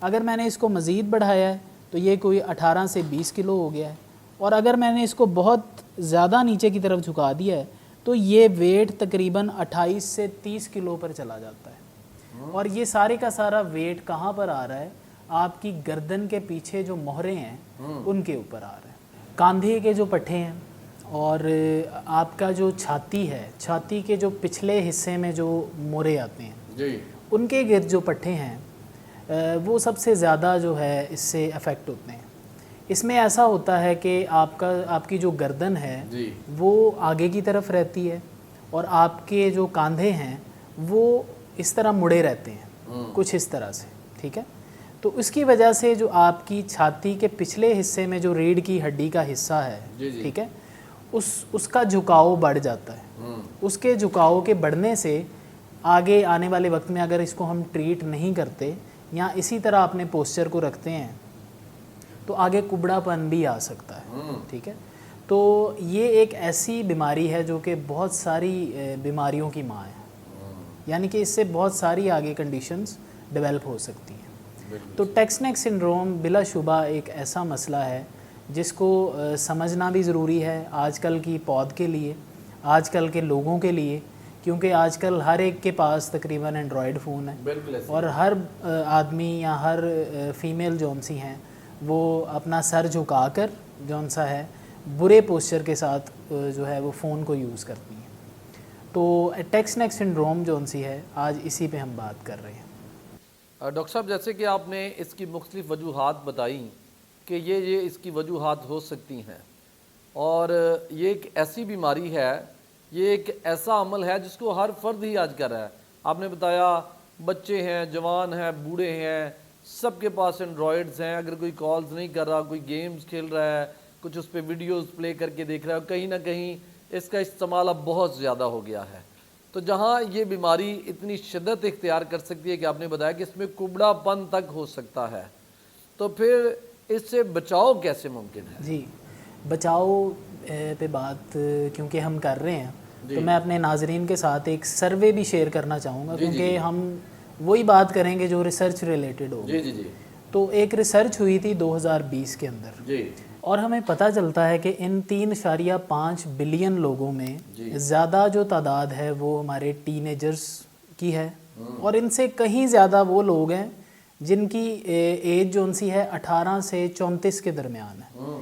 اگر میں نے اس کو مزید بڑھایا ہے تو یہ کوئی 18 سے 20 کلو ہو گیا ہے، اور اگر میں نے اس کو بہت زیادہ نیچے کی طرف جھکا دیا ہے تو یہ ویٹ تقریباً 28 سے 30 کلو پر چلا جاتا ہے۔ اور یہ سارے کا سارا ویٹ کہاں پر آ رہا ہے؟ آپ کی گردن کے پیچھے جو مہرے ہیں ان کے اوپر آ رہا ہے، کاندھے کے جو پٹھے ہیں، اور آپ کا جو چھاتی ہے، چھاتی کے جو پچھلے حصے میں جو موڑے آتے ہیں ان کے گرد جو پٹھے ہیں وہ سب سے زیادہ جو ہے اس سے افیکٹ ہوتے ہیں۔ اس میں ایسا ہوتا ہے کہ آپ کی جو گردن ہے وہ آگے کی طرف رہتی ہے، اور آپ کے جو کاندھے ہیں وہ اس طرح مڑے رہتے ہیں کچھ اس طرح سے، ٹھیک ہے؟ تو اس کی وجہ سے جو آپ کی چھاتی کے پچھلے حصے میں جو ریڑھ کی ہڈی کا حصہ ہے، ٹھیک ہے، اس کا جھکاؤ بڑھ جاتا ہے۔ اس کے جھکاؤ کے بڑھنے سے آگے آنے والے وقت میں اگر اس کو ہم ٹریٹ نہیں کرتے یا اسی طرح اپنے پوسچر کو رکھتے ہیں تو آگے کبڑا پن بھی آ سکتا ہے، ٹھیک ہے؟ تو یہ ایک ایسی بیماری ہے جو کہ بہت ساری بیماریوں کی ماں ہے، یعنی کہ اس سے بہت ساری آگے کنڈیشنز ڈیولپ ہو سکتی ہیں۔ تو ٹیکس نیک سنڈروم بلا شبہ ایک ایسا مسئلہ ہے جس کو سمجھنا بھی ضروری ہے آج کل کی پود کے لیے، آج کل کے لوگوں کے لیے، کیونکہ آج کل ہر ایک کے پاس تقریباً اینڈرائڈ فون ہے، اور ہر آدمی یا ہر فیمیل جون سی ہیں وہ اپنا سر جھکا کر جون سا ہے برے پوسچر کے ساتھ جو ہے وہ فون کو یوز کرتی ہیں۔ تو ٹیکس نیک سنڈروم جون سی ہے آج اسی پہ ہم بات کر رہے ہیں۔ ڈاکٹر صاحب جیسے کہ آپ نے اس کی مختلف وجوہات بتائیں کہ یہ اس کی وجوہات ہو سکتی ہیں، اور یہ ایک ایسی بیماری ہے، یہ ایک ایسا عمل ہے جس کو ہر فرد ہی آج کر رہا ہے۔ آپ نے بتایا بچے ہیں، جوان ہیں، بوڑھے ہیں، سب کے پاس اینڈرائڈز ہیں۔ اگر کوئی کالز نہیں کر رہا، کوئی گیمز کھیل رہا ہے، کچھ اس پہ ویڈیوز پلے کر کے دیکھ رہا ہے، کہیں نہ کہیں اس کا استعمال اب بہت زیادہ ہو گیا ہے۔ تو جہاں یہ بیماری اتنی شدت اختیار کر سکتی ہے کہ آپ نے بتایا کہ اس میں کبڑا پن تک ہو سکتا ہے، تو پھر اس سے بچاؤ کیسے ممکن ہے؟ جی، بچاؤ پہ بات کیونکہ ہم کر رہے ہیں تو میں اپنے ناظرین کے ساتھ ایک سروے بھی شیئر کرنا چاہوں گا، کیونکہ ہم وہی بات کریں گے جو ریسرچ ریلیٹڈ ہو۔ تو ایک ریسرچ ہوئی تھی 2020 کے اندر، اور ہمیں پتہ چلتا ہے کہ ان 3.5 بلین لوگوں میں زیادہ جو تعداد ہے وہ ہمارے ٹین ایجرز کی ہے، اور ان سے کہیں زیادہ وہ لوگ ہیں جن کی ایج جون سی ہے 18 سے 34 کے درمیان ہے۔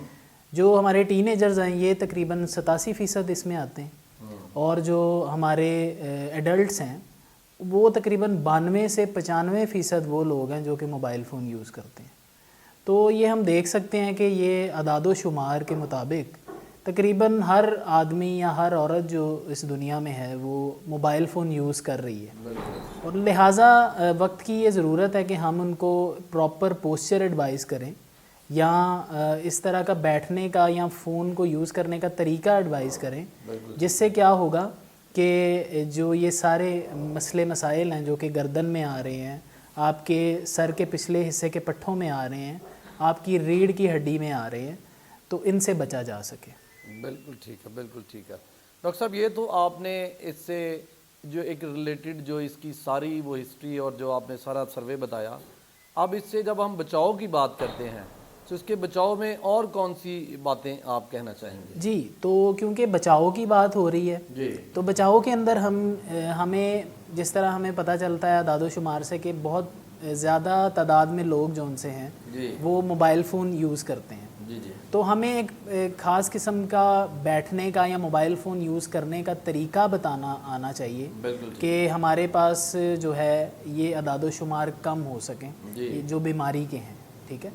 جو ہمارے ٹین ایجرز ہیں یہ تقریباً 87% اس میں آتے ہیں، اور جو ہمارے ایڈلٹس ہیں وہ تقریباً 92 سے 95% وہ لوگ ہیں جو کہ موبائل فون یوز کرتے ہیں۔ تو یہ ہم دیکھ سکتے ہیں کہ یہ اعداد و شمار کے مطابق تقریباً ہر آدمی یا ہر عورت جو اس دنیا میں ہے وہ موبائل فون یوز کر رہی ہے، اور لہٰذا وقت کی یہ ضرورت ہے کہ ہم ان کو پراپر پوسچر ایڈوائز کریں، یا اس طرح کا بیٹھنے کا یا فون کو یوز کرنے کا طریقہ ایڈوائز کریں، جس سے کیا ہوگا کہ جو یہ سارے مسائل ہیں جو کہ گردن میں آ رہے ہیں، آپ کے سر کے پچھلے حصے کے پٹھوں میں آ رہے ہیں، آپ کی ریڑھ کی ہڈی میں آ رہے ہیں، تو ان سے بچا جا سکے۔ بالکل ٹھیک ہے، بالکل ٹھیک ہے ڈاکٹر صاحب۔ یہ تو آپ نے اس سے جو ایک ریلیٹڈ جو اس کی ساری وہ ہسٹری اور جو آپ نے سارا سروے بتایا، اب اس سے جب ہم بچاؤ کی بات کرتے ہیں تو اس کے بچاؤ میں اور کون سی باتیں آپ کہنا چاہیں گے؟ جی، تو کیونکہ بچاؤ کی بات ہو رہی ہے تو بچاؤ کے اندر ہمیں جس طرح ہمیں پتہ چلتا ہے اعداد و شمار سے کہ بہت زیادہ تعداد میں لوگ جو ان سے ہیں وہ موبائل فون یوز کرتے ہیں، تو ہمیں ایک خاص قسم کا بیٹھنے کا یا موبائل فون یوز کرنے کا طریقہ بتانا آنا چاہیے کہ ہمارے پاس جو ہے یہ اعداد و شمار کم ہو سکیں جو بیماری کے ہیں، ٹھیک ہے؟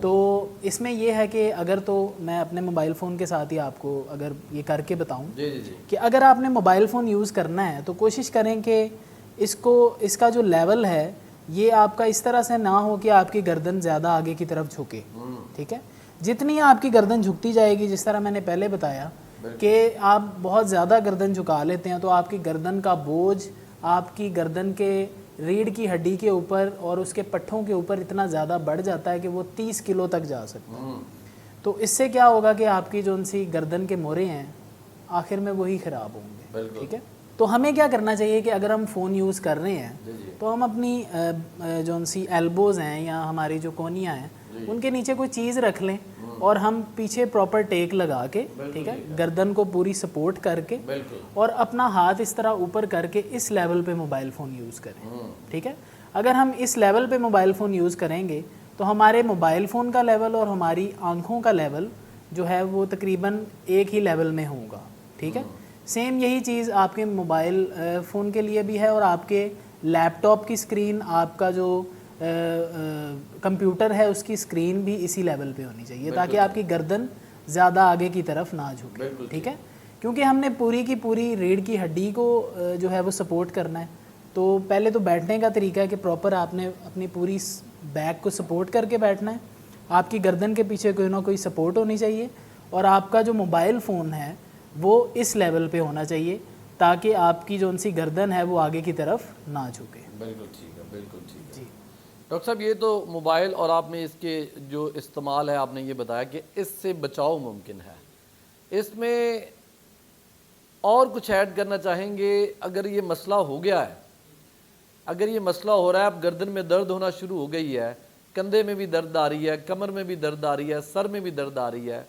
تو اس میں یہ ہے کہ اگر تو میں اپنے موبائل فون کے ساتھ ہی آپ کو اگر یہ کر کے بتاؤں کہ اگر آپ نے موبائل فون یوز کرنا ہے تو کوشش کریں کہ اس کا جو لیول ہے یہ آپ کا اس طرح سے نہ ہو کہ آپ کی گردن زیادہ آگے کی طرف جھکے، ٹھیک ہے؟ جتنی آپ کی گردن جھکتی جائے گی، جس طرح میں نے پہلے بتایا کہ آپ بہت زیادہ گردن جھکا لیتے ہیں تو آپ کی گردن کا بوجھ آپ کی گردن کے ریڑھ کی ہڈی کے اوپر اور اس کے پٹھوں کے اوپر اتنا زیادہ بڑھ جاتا ہے کہ وہ 30 کلو تک جا سکتا ہے۔ تو اس سے کیا ہوگا کہ آپ کی جو ان سی گردن کے موڑے ہیں آخر میں وہی خراب ہوں گے، ٹھیک ہے؟ تو ہمیں کیا کرنا چاہیے کہ اگر ہم فون یوز کر رہے ہیں تو ہم اپنی جو سی ایلبوز ہیں یا ہماری جو کونیاں ہیں ان کے نیچے کوئی چیز رکھ لیں اور ہم پیچھے پراپر ٹیک لگا کے, ٹھیک ہے, گردن کو پوری سپورٹ کر کے اور اپنا ہاتھ اس طرح اوپر کر کے اس لیول پہ موبائل فون یوز کریں. ٹھیک ہے, اگر ہم اس لیول پہ موبائل فون یوز کریں گے تو ہمارے موبائل فون کا لیول اور ہماری آنکھوں کا لیول جو ہے وہ تقریباً ایک ہی لیول میں ہوگا. ٹھیک ہے, سیم یہی چیز آپ کے موبائل فون کے لیے بھی ہے اور آپ کے لیپ ٹاپ کی اسکرین, آپ کا جو کمپیوٹر ہے اس کی اسکرین بھی اسی لیول پہ ہونی چاہیے تاکہ آپ کی گردن زیادہ آگے کی طرف نہ جھکے. ٹھیک ہے, کیونکہ ہم نے پوری کی پوری ریڑھ کی ہڈی کو جو ہے وہ سپورٹ کرنا ہے. تو پہلے تو بیٹھنے کا طریقہ ہے کہ پراپر آپ نے اپنی پوری بیک کو سپورٹ کر کے بیٹھنا ہے. آپ کی گردن کے پیچھے کوئی نہ کوئی سپورٹ ہونی چاہیے اور آپ کا جو موبائل فون ہے وہ اس لیول پہ ہونا چاہیے تاکہ آپ کی جو ان سی گردن ہے وہ آگے کی طرف نہ جھکے. بالکل ٹھیک ہے, بالکل ٹھیک ہے. جی ڈاکٹر صاحب, یہ تو موبائل اور آپ نے اس کے جو استعمال ہے آپ نے یہ بتایا کہ اس سے بچاؤ ممکن ہے. اس میں اور کچھ ایڈ کرنا چاہیں گے؟ اگر یہ مسئلہ ہو گیا ہے, اگر یہ مسئلہ ہو رہا ہے, اب گردن میں درد ہونا شروع ہو گئی ہے, کندھے میں بھی درد آ رہی ہے, کمر میں بھی درد آ رہی ہے, سر میں بھی درد آ رہی ہے,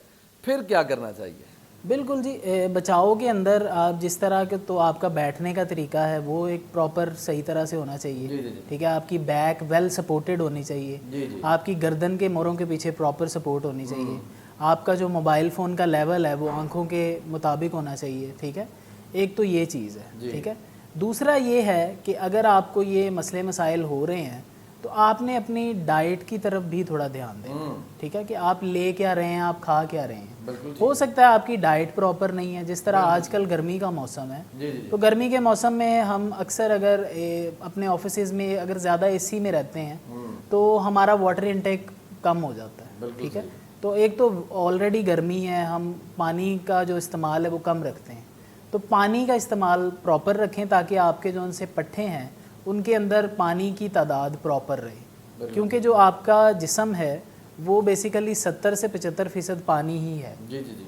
پھر کیا کرنا چاہیے؟ بالکل جی, بچاؤ کے اندر آپ جس طرح کے تو آپ کا بیٹھنے کا طریقہ ہے وہ ایک پراپر صحیح طرح سے ہونا چاہیے. ٹھیک ہے, آپ کی بیک ویل سپورٹڈ ہونی چاہیے, آپ کی گردن کے موڑوں کے پیچھے پراپر سپورٹ ہونی چاہیے, آپ کا جو موبائل فون کا لیول ہے وہ آنکھوں کے مطابق ہونا چاہیے. ٹھیک ہے, ایک تو یہ چیز ہے. ٹھیک ہے, دوسرا یہ ہے کہ اگر آپ کو یہ مسئلے مسائل ہو رہے ہیں تو آپ نے اپنی ڈائٹ کی طرف بھی تھوڑا دھیان دیں. ٹھیک ہے, کہ آپ لے کیا رہے ہیں, آپ کھا کیا رہے ہیں. ہو سکتا ہے آپ کی ڈائٹ پراپر نہیں ہے, جس طرح آج کل گرمی کا موسم ہے تو گرمی کے موسم میں ہم اکثر اگر اپنے آفیسز میں اگر زیادہ اے سی میں رہتے ہیں تو ہمارا واٹر انٹیک کم ہو جاتا ہے. ٹھیک ہے, تو ایک تو آلریڈی گرمی ہے, ہم پانی کا جو استعمال ہے وہ کم رکھتے ہیں. تو پانی کا استعمال پراپر رکھیں تاکہ آپ کے جو ان سے پٹھے ہیں ان کے اندر پانی کی تعداد پراپر رہے, کیونکہ جو آپ کا جسم ہے وہ بیسیکلی 70 سے 75% پانی ہی ہے.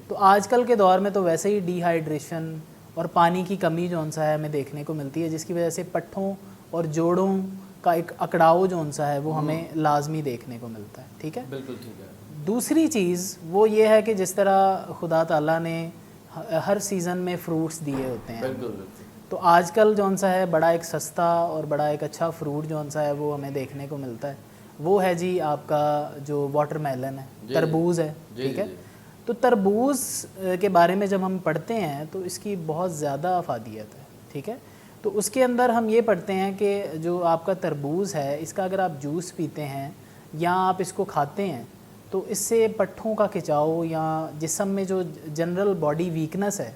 تو آج کل کے دور میں تو ویسے ہی ڈی ہائیڈریشن اور پانی کی کمی جو ان سا ہے ہمیں دیکھنے کو ملتی ہے, جس کی وجہ سے پٹھوں اور جوڑوں کا ایک اکڑاؤ جو ان سا ہے وہ ہمیں لازمی دیکھنے کو ملتا ہے. ٹھیک ہے, بالکل ٹھیک ہے. دوسری چیز وہ یہ ہے کہ جس طرح خدا تعالیٰ نے ہر سیزن میں فروٹس دیے ہوتے ہیں, تو آج کل جو ان سا ہے بڑا ایک سستا اور بڑا ایک اچھا فروٹ جو ان سا ہے وہ ہمیں دیکھنے کو ملتا ہے, وہ ہے جی آپ کا جو واٹر میلن ہے, تربوز ہے. ٹھیک ہے, تو تربوز کے بارے میں جب ہم پڑھتے ہیں تو اس کی بہت زیادہ افادیت ہے. ٹھیک ہے, تو اس کے اندر ہم یہ پڑھتے ہیں کہ جو آپ کا تربوز ہے اس کا اگر آپ جوس پیتے ہیں یا آپ اس کو کھاتے ہیں تو اس سے پٹھوں کا کھچاؤ یا جسم میں جو جنرل باڈی ویکنس ہے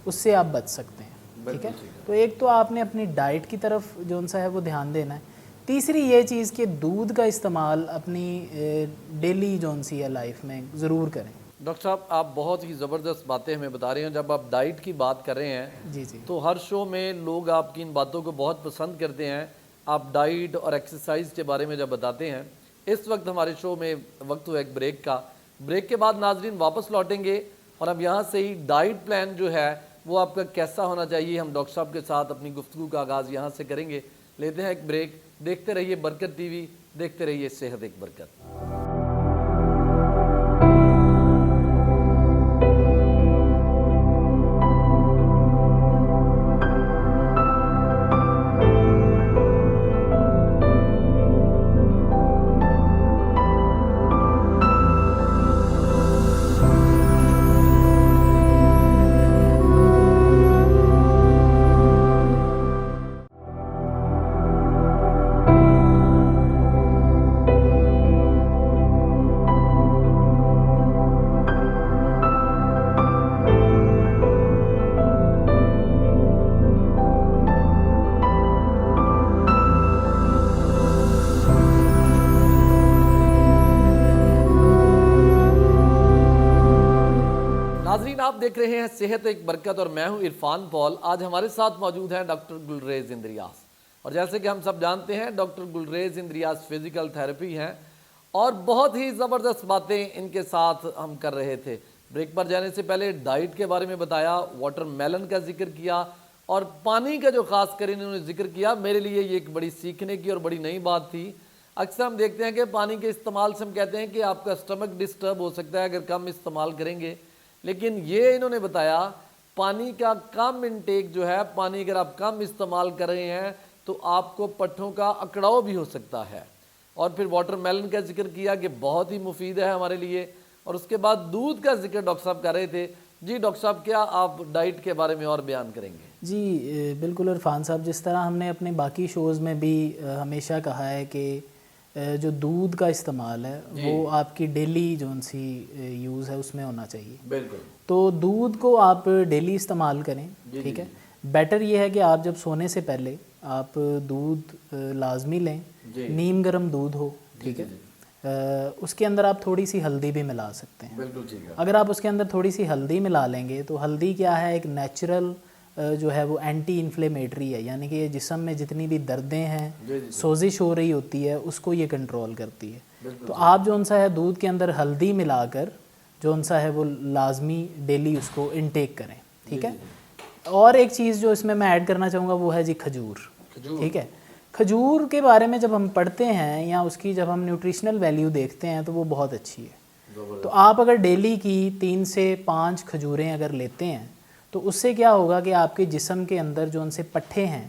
اس سے آپ بچ سکتے ہیں. ٹھیک ہے, تو ایک تو آپ نے اپنی ڈائٹ کی طرف جو ان سا ہے وہ دھیان دینا ہے. تیسری یہ چیز کہ دودھ کا استعمال اپنی ڈیلی جو ان سی ہے لائف میں ضرور کریں. ڈاکٹر صاحب, آپ بہت ہی زبردست باتیں ہمیں بتا رہے ہیں. جب آپ ڈائٹ کی بات کر رہے ہیں تو ہر شو میں لوگ آپ کی ان باتوں کو بہت پسند کرتے ہیں. آپ ڈائٹ اور ایکسرسائز کے بارے میں جب بتاتے ہیں, اس وقت ہمارے شو میں وقت ہوا ایک بریک کا. بریک کے بعد ناظرین واپس لوٹیں گے اور اب یہاں سے ہی ڈائٹ پلان جو ہے وہ آپ کا کیسا ہونا چاہیے, ہم ڈاکٹر صاحب کے ساتھ اپنی گفتگو کا آغاز یہاں سے کریں گے. لیتے ہیں ایک بریک. دیکھتے رہیے برکت ٹی وی, دیکھتے رہیے صحت ایک برکت. آپ دیکھ رہے ہیں صحت ایک برکت اور میں ہوں عرفان پال. آج ہمارے ساتھ موجود ہیں ڈاکٹر گلریز اندریاس, اور جیسے کہ ہم سب جانتے ہیں doctor galleries Andreas physical therapy ہیں اور بہت ہی زبردست باتیں ان کے ساتھ ہم کر رہے تھے. بریک پر جانے سے پہلے ڈائٹ کے بارے میں بتایا, واٹر میلن کا ذکر کیا, اور پانی کا جو خاص کر انہوں نے ذکر کیا، میرے لیے یہ ایک بڑی سیکھنے کی اور بڑی نئی بات تھی۔ اکثر ہم دیکھتے ہیں کہ پانی کے استعمال سے ہم کہتے ہیں کہ آپ کا سٹمک ڈسٹرب ہو سکتا ہے اگر کم استعمال کریں گے، لیکن یہ انہوں نے بتایا پانی کا کم انٹیک جو ہے، پانی اگر آپ کم استعمال کر رہے ہیں تو آپ کو پٹھوں کا اکڑاؤ بھی ہو سکتا ہے۔ اور پھر واٹر میلن کا ذکر کیا کہ بہت ہی مفید ہے ہمارے لیے، اور اس کے بعد دودھ کا ذکر ڈاکٹر صاحب کر رہے تھے۔ جی ڈاکٹر صاحب، کیا آپ ڈائٹ کے بارے میں اور بیان کریں گے؟ جی بالکل عرفان صاحب، جس طرح ہم نے اپنے باقی شوز میں بھی ہمیشہ کہا ہے کہ جو دودھ کا استعمال ہے وہ آپ کی ڈیلی جو سی یوز ہے اس میں ہونا چاہیے۔ بالکل۔ تو دودھ کو آپ ڈیلی استعمال کریں، ٹھیک ہے۔ بیٹر یہ ہے کہ آپ جب سونے سے پہلے آپ دودھ لازمی لیں، نیم گرم دودھ ہو، ٹھیک ہے۔ اس کے اندر آپ تھوڑی سی ہلدی بھی ملا سکتے ہیں۔ بالکل ٹھیک ہے۔ اگر آپ اس کے اندر تھوڑی سی ہلدی ملا لیں گے تو ہلدی کیا ہے، ایک نیچرل جو ہے وہ اینٹی انفلیمیٹری ہے، یعنی کہ جسم میں جتنی بھی دردیں ہیں، سوزش ہو رہی ہوتی ہے، اس کو یہ کنٹرول کرتی ہے۔ تو آپ جو سا ہے دودھ کے اندر ہلدی ملا کر جو سا ہے وہ لازمی ڈیلی اس کو انٹیک کریں، ٹھیک ہے۔ اور ایک چیز جو اس میں ایڈ کرنا چاہوں گا وہ ہے جی کھجور، ٹھیک ہے۔ کھجور کے بارے میں جب ہم پڑھتے ہیں یا اس کی جب ہم نیوٹریشنل ویلیو دیکھتے ہیں تو وہ بہت اچھی ہے۔ تو آپ اگر ڈیلی کی 3 سے 5 کھجوریں اگر لیتے ہیں تو اس سے کیا ہوگا کہ آپ کے جسم کے اندر جو ان سے پٹھے ہیں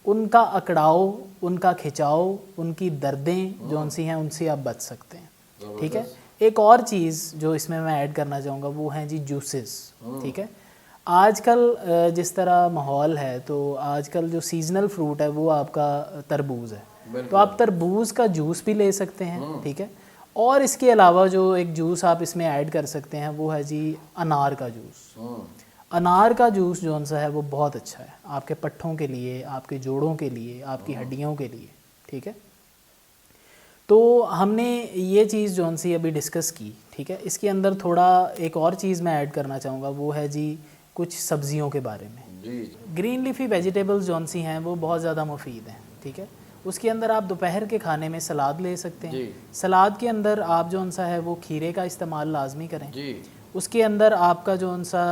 ان کا اکڑاؤ، ان کا کھچاؤ، ان کی دردیں جو ان سی ہیں ان سے آپ بچ سکتے ہیں، ٹھیک ہے۔ ایک اور چیز جو اس میں ایڈ کرنا چاہوں گا وہ ہیں جی جوسز، ٹھیک ہے۔ آج کل جس طرح ماحول ہے تو آج کل جو سیزنل فروٹ ہے وہ آپ کا تربوز ہے، تو آپ تربوز کا جوس بھی لے سکتے ہیں، ٹھیک ہے۔ اور اس کے علاوہ جو ایک جوس آپ اس میں ایڈ کر سکتے ہیں وہ ہے جی انار کا جوس۔ انار کا جوس جو سا ہے وہ بہت اچھا ہے آپ کے پٹھوں کے لیے، آپ کے جوڑوں کے لیے، آپ کی ہڈیوں کے لیے، ٹھیک ہے۔ تو ہم نے یہ چیز جو سی ابھی ڈسکس کی، ٹھیک ہے۔ اس کے اندر تھوڑا ایک اور چیز میں ایڈ کرنا چاہوں گا وہ ہے جی کچھ سبزیوں کے بارے میں۔ گرین لیفی ویجیٹیبلز جو سی ہیں وہ بہت زیادہ مفید ہیں، ٹھیک ہے۔ اس کے اندر آپ دوپہر کے کھانے میں سلاد لے سکتے ہیں۔ سلاد کے اندر آپ جو سا ہے وہ کھیرے کا استعمال لازمی کریں۔ اس کے اندر آپ کا جو سا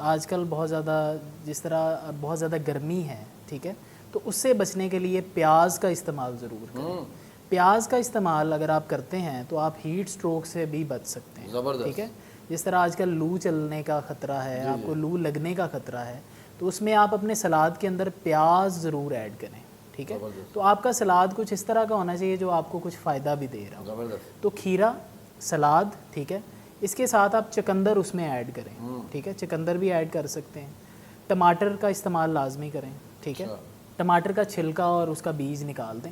آج کل بہت زیادہ جس طرح بہت زیادہ گرمی ہے، ٹھیک ہے، تو اس سے بچنے کے لیے پیاز کا استعمال ضرور کریں۔ پیاز کا استعمال اگر آپ کرتے ہیں تو آپ ہیٹ سٹروک سے بھی بچ سکتے ہیں، ٹھیک ہے۔ جس طرح آج کل لو چلنے کا خطرہ ہے، آپ کو لو لگنے کا خطرہ ہے، تو اس میں آپ اپنے سلاد کے اندر پیاز ضرور ایڈ کریں، ٹھیک ہے۔ تو آپ کا سلاد کچھ اس طرح کا ہونا چاہیے جو آپ کو کچھ فائدہ بھی دے رہا ہو۔ تو کھیرا، سلاد، ٹھیک ہے۔ اس کے ساتھ آپ چقندر اس میں ایڈ کریں، ٹھیک ہے، چقندر بھی ایڈ کر سکتے ہیں۔ ٹماٹر کا استعمال لازمی کریں، ٹھیک ہے۔ ٹماٹر کا چھلکا اور اس کا بیج نکال دیں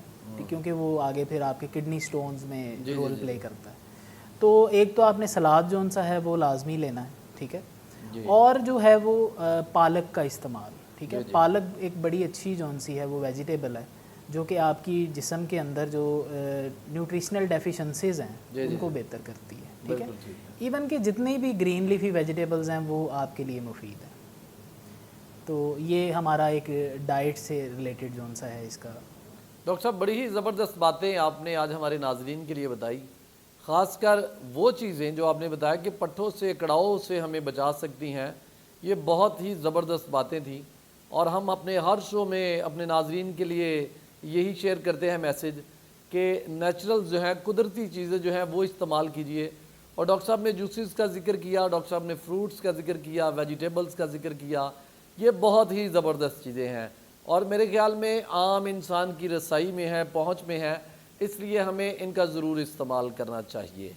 کیونکہ وہ آگے پھر آپ کے کڈنی سٹونز میں رول پلے کرتا ہے۔ تو ایک تو آپ نے سلاد جو سا ہے وہ لازمی لینا ہے، ٹھیک ہے۔ اور جو ہے وہ پالک کا استعمال، ٹھیک ہے۔ پالک ایک بڑی اچھی جو سی ہے وہ ویجیٹیبل ہے جو کہ آپ کی جسم کے اندر جو نیوٹریشنل ڈیفیشنسیز ہیں ان کو بہتر کرتی ہے، ٹھیک ہے۔ ایون کہ جتنی بھی گرین لیفی ویجیٹیبلز ہیں وہ آپ کے لیے مفید ہیں۔ تو یہ ہمارا ایک ڈائٹ سے ریلیٹڈ جو سا ہے اس کا۔ ڈاکٹر صاحب، بڑی ہی زبردست باتیں آپ نے آج ہمارے ناظرین کے لیے بتائی، خاص کر وہ چیزیں جو آپ نے بتایا کہ پٹھوں سے، اکڑاؤ سے ہمیں بچا سکتی ہیں، یہ بہت ہی زبردست باتیں تھیں۔ اور ہم اپنے ہر شو میں اپنے ناظرین کے لیے یہی شیئر کرتے ہیں میسیج کہ نیچرل جو ہیں، قدرتی چیزیں جو ہیں وہ استعمال کیجئے۔ اور ڈاکٹر صاحب نے جوسز کا ذکر کیا، ڈاکٹر صاحب نے فروٹس کا ذکر کیا، ویجیٹیبلز کا ذکر کیا، یہ بہت ہی زبردست چیزیں ہیں اور میرے خیال میں عام انسان کی رسائی میں ہے، پہنچ میں ہے، اس لیے ہمیں ان کا ضرور استعمال کرنا چاہیے۔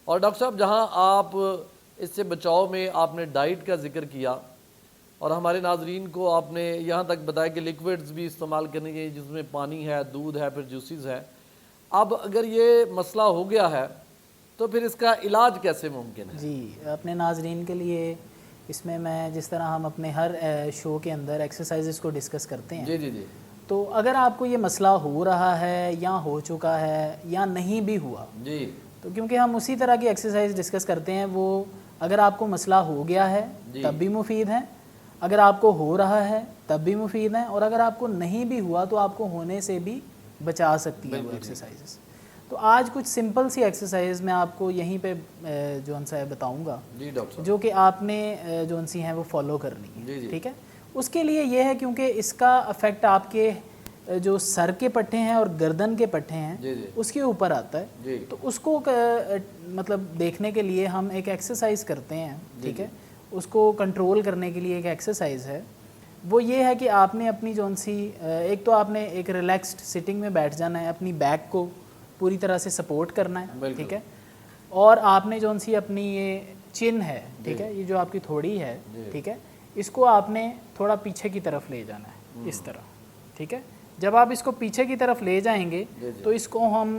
اور ڈاکٹر صاحب، جہاں آپ اس سے بچاؤ میں آپ نے ڈائٹ کا ذکر کیا اور ہمارے ناظرین کو آپ نے یہاں تک بتایا کہ لیکوڈز بھی استعمال کرنے چاہیے جس میں پانی ہے، دودھ ہے، پھر جوسز ہے۔ اب اگر یہ مسئلہ ہو گیا ہے تو پھر اس کا علاج کیسے ممکن ہے؟ جی، اپنے ناظرین کے لیے اس میں جس طرح ہم اپنے ہر شو کے اندر ایکسرسائزز کو ڈسکس کرتے ہیں، جی تو اگر آپ کو یہ مسئلہ ہو رہا ہے یا ہو چکا ہے یا نہیں بھی ہوا، تو کیونکہ ہم اسی طرح کی ایکسرسائز ڈسکس کرتے ہیں، وہ اگر آپ کو مسئلہ ہو گیا ہے تب بھی مفید ہے، اگر آپ کو ہو رہا ہے تب بھی مفید ہیں، اور اگر آپ کو نہیں بھی ہوا تو آپ کو ہونے سے بھی بچا سکتی ہے وہ ایکسرسائزز۔ تو آج کچھ سمپل سی ایکسرسائز میں آپ کو یہیں پہ جو سا ہے بتاؤں گا، جو کہ آپ نے جو سی ہیں وہ فالو کرنی ہے، ٹھیک ہے۔ اس کے لیے یہ ہے کیونکہ اس کا افیکٹ آپ کے جو سر کے پٹھے ہیں اور گردن کے پٹھے ہیں اس کے اوپر آتا ہے. تو اس کو مطلب دیکھنے کے لیے ہم ایک ایکسرسائز کرتے ہیں, ٹھیک ہے, اس کو کنٹرول کرنے کے لیے ایک ایکسرسائز ہے. وہ یہ ہے کہ آپ نے اپنی جون سی ایک تو آپ نے ایک ریلیکسڈ سٹنگ میں بیٹھ جانا ہے, اپنی بیک کو پوری طرح سے سپورٹ کرنا ہے, ٹھیک ہے, اور آپ نے جون سی اپنی یہ چن ہے, ٹھیک ہے, یہ جو آپ کی تھوڑی ہے, ٹھیک ہے, اس کو آپ نے تھوڑا پیچھے کی طرف لے جانا ہے اس طرح, ٹھیک ہے. جب آپ اس کو پیچھے کی طرف لے جائیں گے تو اس کو ہم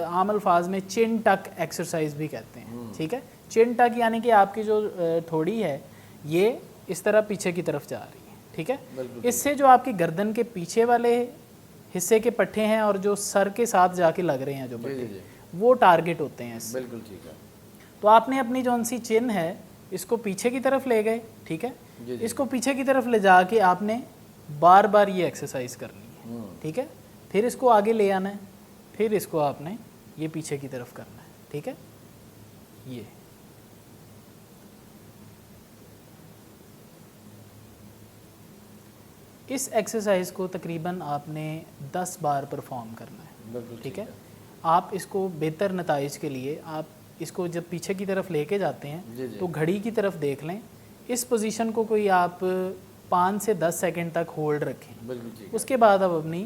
عام الفاظ میں چن ٹک ایکسرسائز بھی کہتے ہیں, ٹھیک ہے. چن ٹک یعنی کہ آپ کی جو تھوڑی ہے یہ اس طرح پیچھے کی طرف جا رہی ہے, ٹھیک ہے. اس سے جو آپ کی گردن کے پیچھے والے حصے کے پٹھے ہیں اور جو سر کے ساتھ جا کے لگ رہے ہیں جو پٹھے, وہ ٹارگٹ ہوتے ہیں اس سے. بالکل ٹھیک ہے. تو آپ نے اپنی جون سی چن ہے اس کو پیچھے کی طرف لے گئے, ٹھیک ہے, اس کو پیچھے کی طرف لے جا کے آپ نے بار بار یہ ایکسرسائز کرنی ہے, ٹھیک ہے. پھر اس کو آگے لے آنا ہے, پھر اس کو آپ نے یہ پیچھے کی طرف کرنا ہے, ٹھیک ہے. یہ اس ایکسرسائز کو تقریباً آپ نے 10 بار پرفارم کرنا ہے, ٹھیک ہے. آپ اس کو بہتر نتائج کے لیے آپ اس کو جب پیچھے کی طرف لے کے جاتے ہیں تو گھڑی کی طرف دیکھ لیں, اس پوزیشن کو کوئی آپ 5 سے 10 سیکنڈ تک ہولڈ رکھیں, اس کے بعد آپ اپنی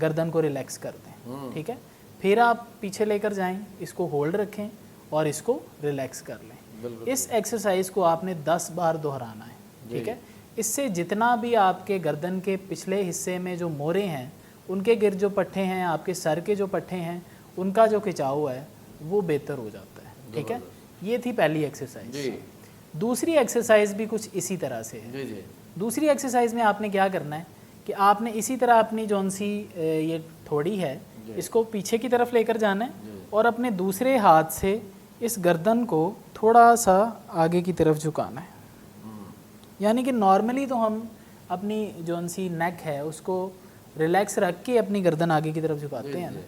گردن کو ریلیکس کر دیں, ٹھیک ہے. پھر آپ پیچھے لے کر جائیں, اس کو ہولڈ رکھیں اور اس کو ریلیکس کر لیں. اس ایکسرسائز کو آپ نے 10 بار دہرانا ہے, ٹھیک ہے. اس سے جتنا بھی آپ کے گردن کے پچھلے حصے میں جو موڑے ہیں ان کے گرد جو پٹھے ہیں, آپ کے سر کے جو پٹھے ہیں, ان کا جو کھچاؤ ہے وہ بہتر ہو جاتا ہے, ٹھیک ہے. یہ تھی پہلی ایکسرسائز. دوسری ایکسرسائز بھی کچھ اسی طرح سے ہے. دوسری ایکسرسائز میں آپ نے کیا کرنا ہے کہ آپ نے اسی طرح اپنی جون سی یہ تھوڑی ہے اس کو پیچھے کی طرف لے کر جانا ہے اور اپنے دوسرے ہاتھ سے اس گردن کو تھوڑا سا آگے کی طرف جھکانا ہے. یعنی کہ نارملی تو ہم اپنی جون سی نیک ہے اس کو ریلیکس رکھ کے اپنی گردن آگے کی طرف جھکاتے ہیں نا,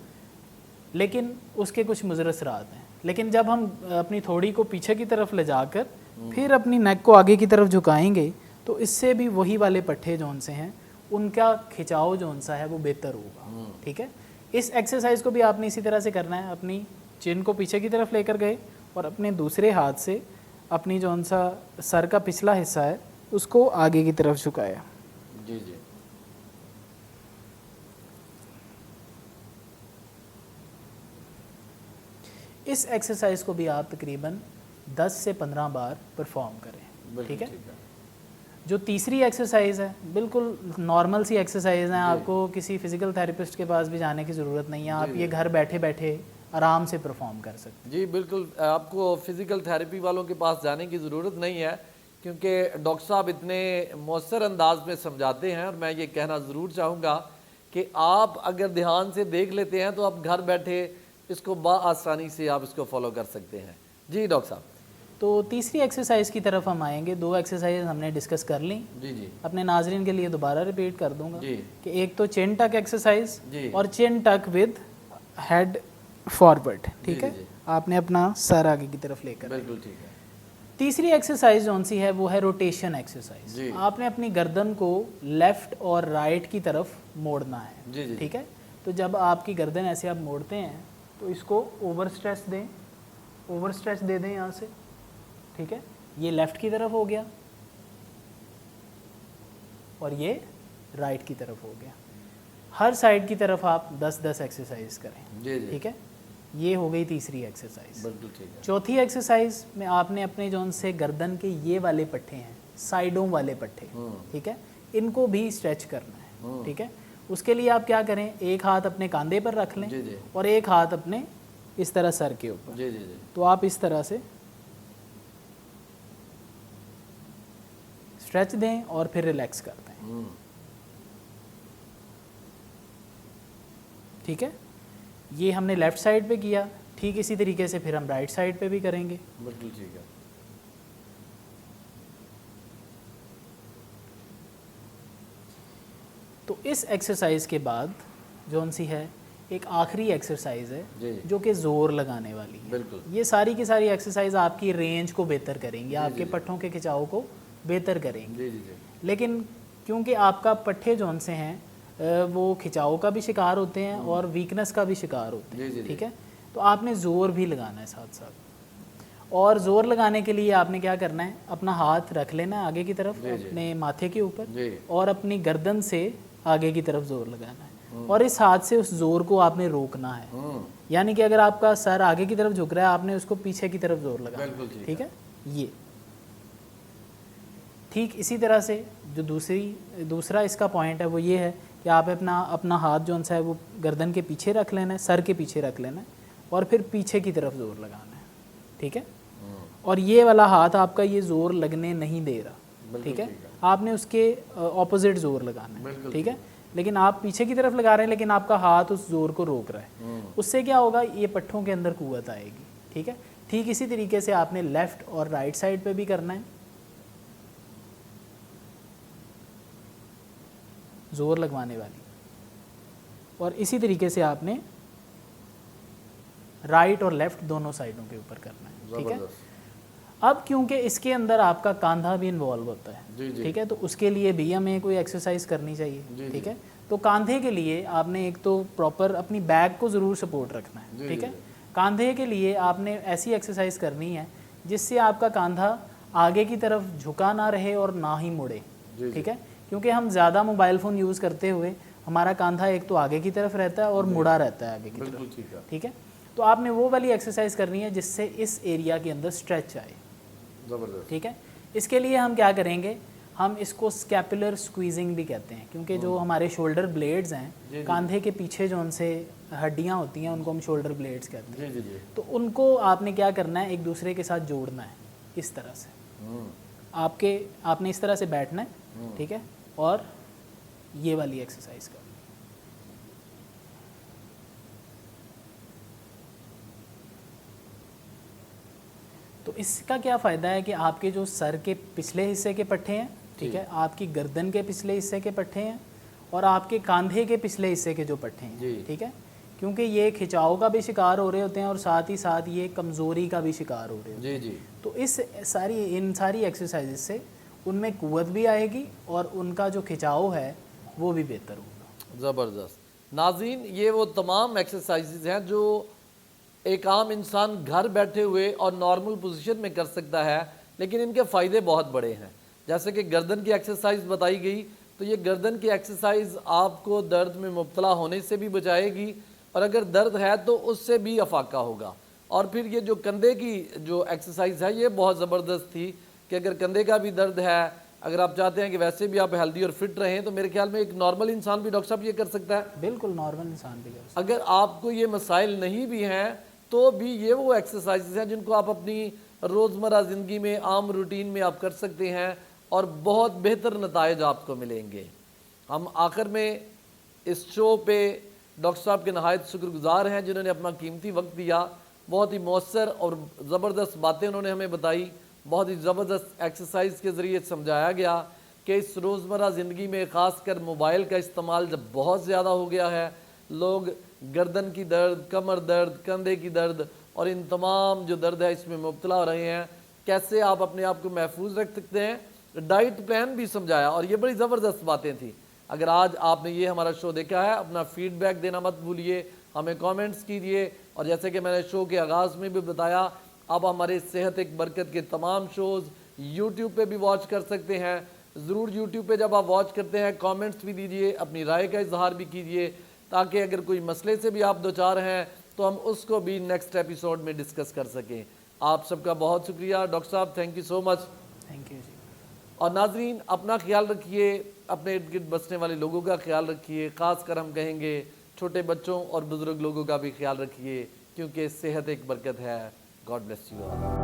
لیکن اس کے کچھ مضر اثرات ہیں. لیکن جب ہم اپنی تھوڑی کو پیچھے کی طرف لے جا کر پھر اپنی نیک کو آگے کی طرف جھکائیں گے تو اس سے بھی وہی والے پٹھے جون سے ہیں ان کا کھچاؤ جون سا ہے وہ بہتر ہوگا, ٹھیک ہے. اس ایکسرسائز کو بھی آپ نے اسی طرح سے کرنا ہے. اپنی چین کو پیچھے کی طرف لے کر گئے اور اپنے دوسرے ہاتھ سے اپنی جون سا سر کا پچھلا حصہ ہے اس کو آگے کی طرف جھکایا. جی جی. اس ایکسرسائز کو بھی آپ تقریباً 10 سے 15 بار پرفارم کریں, ٹھیک ہے. جو تیسری ایکسرسائز ہے بالکل نارمل سی ایکسرسائز ہیں, آپ کو کسی فزیکل تھیراپسٹ کے پاس بھی جانے کی ضرورت نہیں ہے, آپ یہ گھر بیٹھے بیٹھے آرام سے پرفارم کر سکتے. جی بالکل, آپ کو فزیکل تھیراپی والوں کے پاس جانے کی ضرورت نہیں ہے کیونکہ ڈاکٹر صاحب اتنے مؤثر انداز میں سمجھاتے ہیں. اور میں یہ کہنا ضرور چاہوں گا کہ آپ اگر دھیان سے دیکھ لیتے ہیں تو آپ گھر بیٹھے اس کو بآسانی سے آپ اس کو فالو کر سکتے ہیں. جی ڈاکٹر صاحب. تو تیسری ایکسرسائز کی طرف ہم آئیں گے. 2 ایکسرسائز ہم نے ڈسکس کر لیں. جی جی. اپنے ناظرین کے لیے دوبارہ ریپیٹ کر دوں گا کہ ایک تو چین ٹک ایکسرسائز اور چین ٹک ود ہیڈ فارورڈ, ٹھیک ہے. آپ نے اپنا سر آگے کی طرف لے کر, بالکل ٹھیک ہے. تیسری ایکسرسائز جون سی ہے وہ ہے روٹیشن ایکسرسائز. آپ نے اپنی گردن کو لیفٹ اور رائٹ کی طرف موڑنا ہے, ٹھیک ہے. تو جب آپ کی گردن ایسے آپ موڑتے ہیں تو اس کو اوور اسٹریچ دیں, اوور اسٹریچ دے دیں یہاں سے, ٹھیک ہے. یہ لیفٹ کی طرف ہو گیا اور یہ رائٹ کی طرف ہو گیا. ہر سائڈ کی طرف آپ 10-10 ایکسرسائز کریں, ٹھیک ہے. یہ ہو گئی تیسری ایکسرسائز. چوتھی ایکسرسائز میں آپ نے اپنے جون سے گردن کے یہ والے پٹھے ہیں, سائڈوں والے پٹھے, ٹھیک ہے, ان کو بھی اسٹریچ کرنا ہے, ٹھیک ہے. اس کے لیے آپ کیا کریں, ایک ہاتھ اپنے کاندھے پر رکھ لیں اور ایک ہاتھ اپنے اس طرح سر کے اوپر. تو آپ اس طرح سے اسٹریچ دیں اور پھر ریلیکس کر دیں, ٹھیک ہے. یہ ہم نے لیفٹ سائڈ پہ کیا, ٹھیک اسی طریقے سے پھر ہم رائٹ سائڈ پہ بھی کریں گے. بالکل ٹھیک ہے. تو اس ایکسرسائز کے بعد جون سی ہے ایک آخری ایکسرسائز ہے جو کہ زور لگانے والی ہے. یہ ساری کی ساری ایکسرسائز آپ کی رینج کو بہتر کریں گی, آپ کے پٹھوں کے کھچاؤ کو بہتر کریں گی. لیکن کیونکہ آپ کا پٹھے جون سے ہیں وہ کھچاؤ کا بھی شکار ہوتے ہیں اور ویکنس کا بھی شکار ہوتے ہیں، ٹھیک ہے. تو آپ نے زور بھی لگانا ہے ساتھ ساتھ، اور زور لگانے کے لیے آپ نے کیا کرنا ہے، اپنا ہاتھ رکھ لینا ہے آگے کی طرف اپنے ماتھے کے اوپر اور اپنی گردن سے آگے کی طرف زور لگانا ہے، اور اس ہاتھ سے اس زور کو آپ نے روکنا ہے. یعنی کہ اگر آپ کا سر آگے کی طرف جھک رہا ہے آپ نے اس کو پیچھے کی طرف زور لگانا ہے، ٹھیک ہے. یہ ٹھیک اسی طرح سے جو دوسرا اس کا پوائنٹ ہے وہ یہ ہے کہ آپ اپنا ہاتھ جو ہے وہ گردن کے پیچھے رکھ لینا ہے، سر کے پیچھے رکھ لینا ہے اور پھر پیچھے کی طرف زور لگانا ہے، ٹھیک ہے. اور یہ والا ہاتھ آپ کا یہ زور لگنے نہیں دے رہا، ٹھیک ہے. آپ نے اس کے اپوزٹ زور لگانا ہے، ٹھیک ہے. لیکن آپ پیچھے کی طرف لگا رہے ہیں لیکن آپ کا ہاتھ اس زور کو روک رہا ہے. اس سے کیا ہوگا، یہ پٹھوں کے اندر قوت آئے گی، ٹھیک ہے. ٹھیک اسی طریقے سے آپ نے لیفٹ اور رائٹ سائڈ پہ بھی کرنا ہے، زور لگوانے والی، اور اسی طریقے سے آپ نے رائٹ اور لیفٹ دونوں سائڈوں کے اوپر کرنا ہے، ٹھیک ہے. اب کیونکہ اس کے اندر آپ کا کاندھا بھی انوالو ہوتا ہے، ٹھیک ہے، تو اس کے لیے بھی ہمیں کوئی ایکسرسائز کرنی چاہیے، ٹھیک ہے. تو کاندھے کے لیے آپ نے ایک تو پراپر اپنی بیک کو ضرور سپورٹ رکھنا ہے، ٹھیک ہے. کاندھے کے لیے آپ نے ایسی ایکسرسائز کرنی ہے جس سے آپ کا کاندھا آگے کی طرف جھکا نہ رہے اور نہ ہی مڑے، ٹھیک ہے. کیونکہ ہم زیادہ موبائل فون یوز کرتے ہوئے ہمارا کاندھا ایک تو آگے کی طرف رہتا ہے اور مڑا رہتا ہے آگے کی طرف، ٹھیک ہے. تو آپ نے وہ والی ایکسرسائز کرنی ہے جس سے اس ایریا کے اندر اسٹریچ آئے، ٹھیک ہے. اس کے لیے ہم کیا کریں گے، ہم اس کو اسکیپولر اسکویزنگ بھی کہتے ہیں، کیونکہ جو ہمارے شولڈر بلیڈز ہیں کاندھے کے پیچھے جو ان سے ہڈیاں ہوتی ہیں ان کو ہم شولڈر بلیڈز کہتے ہیں. تو ان کو آپ نے کیا کرنا ہے، ایک دوسرے کے ساتھ جوڑنا ہے اس طرح سے. آپ نے اس طرح سے بیٹھنا ہے، ٹھیک ہے، اور یہ والی ایکسرسائز کرنا. تو اس کا کیا فائدہ ہے کہ آپ کے جو سر کے پچھلے حصے کے پٹھے ہیں، ٹھیک ہے، آپ کی گردن کے پچھلے حصے کے پٹھے ہیں اور آپ کے کاندھے کے پچھلے حصے کے جو پٹھے ہیں، ٹھیک ہے. کیونکہ یہ کھچاؤ کا بھی شکار ہو رہے ہوتے ہیں اور ساتھ ہی ساتھ یہ کمزوری کا بھی شکار ہو رہے ہوتے ہیں. تو ان ساری ایکسرسائز سے ان میں قوت بھی آئے گی اور ان کا جو کھچاؤ ہے وہ بھی بہتر ہوگا. زبردست. ناظرین، یہ وہ تمام ایکسرسائزز ہیں جو ایک عام انسان گھر بیٹھے ہوئے اور نارمل پوزیشن میں کر سکتا ہے، لیکن ان کے فائدے بہت بڑے ہیں. جیسے کہ گردن کی ایکسرسائز بتائی گئی، تو یہ گردن کی ایکسرسائز آپ کو درد میں مبتلا ہونے سے بھی بچائے گی، اور اگر درد ہے تو اس سے بھی افاقہ ہوگا. اور پھر یہ جو کندھے کی جو ایکسرسائز ہے یہ بہت زبردست تھی کہ اگر کندھے کا بھی درد ہے، اگر آپ چاہتے ہیں کہ ویسے بھی آپ ہیلدی اور فٹ رہیں، تو میرے خیال میں ایک نارمل انسان بھی ڈاکٹر صاحب یہ کر سکتا ہے. بالکل نارمل انسان بھی کر سکتا ہے. اگر آپ کو یہ مسائل نہیں بھی ہیں تو بھی یہ وہ ایکسرسائزز ہیں جن کو آپ اپنی روزمرہ زندگی میں عام روٹین میں آپ کر سکتے ہیں اور بہت بہتر نتائج آپ کو ملیں گے. ہم آخر میں اس شو پہ ڈاکٹر صاحب کے نہایت شکر گزار ہیں جنہوں نے اپنا قیمتی وقت دیا. بہت ہی مؤثر اور زبردست باتیں انہوں نے ہمیں بتائی. بہت ہی زبردست ایکسرسائز کے ذریعے سمجھایا گیا کہ اس روزمرہ زندگی میں خاص کر موبائل کا استعمال جب بہت زیادہ ہو گیا ہے، لوگ گردن کی درد، کمر درد، کندھے کی درد اور ان تمام جو درد ہے اس میں مبتلا ہو رہے ہیں. کیسے آپ اپنے آپ کو محفوظ رکھ سکتے ہیں، ڈائٹ پلان بھی سمجھایا اور یہ بڑی زبردست باتیں تھیں. اگر آج آپ نے یہ ہمارا شو دیکھا ہے، اپنا فیڈ بیک دینا مت بھولیے، ہمیں کامنٹس کیجیے. اور جیسے کہ میں نے شو کے آغاز میں بھی بتایا، اب ہمارے صحت ایک برکت کے تمام شوز یوٹیوب پہ بھی واچ کر سکتے ہیں. ضرور یوٹیوب پہ جب آپ واچ کرتے ہیں کامنٹس بھی دیجیے، اپنی رائے کا اظہار بھی کیجیے، تاکہ اگر کوئی مسئلے سے بھی آپ دوچار ہیں تو ہم اس کو بھی نیکسٹ ایپیسوڈ میں ڈسکس کر سکیں. آپ سب کا بہت شکریہ ڈاکٹر صاحب، thank you so much. Thank you جی. اور ناظرین، اپنا خیال رکھیے، اپنے ارد گرد بسنے والے لوگوں کا خیال رکھیے. خاص کر ہم کہیں گے چھوٹے بچوں اور بزرگ لوگوں کا بھی خیال رکھیے، کیونکہ صحت ایک برکت ہے. God bless you all.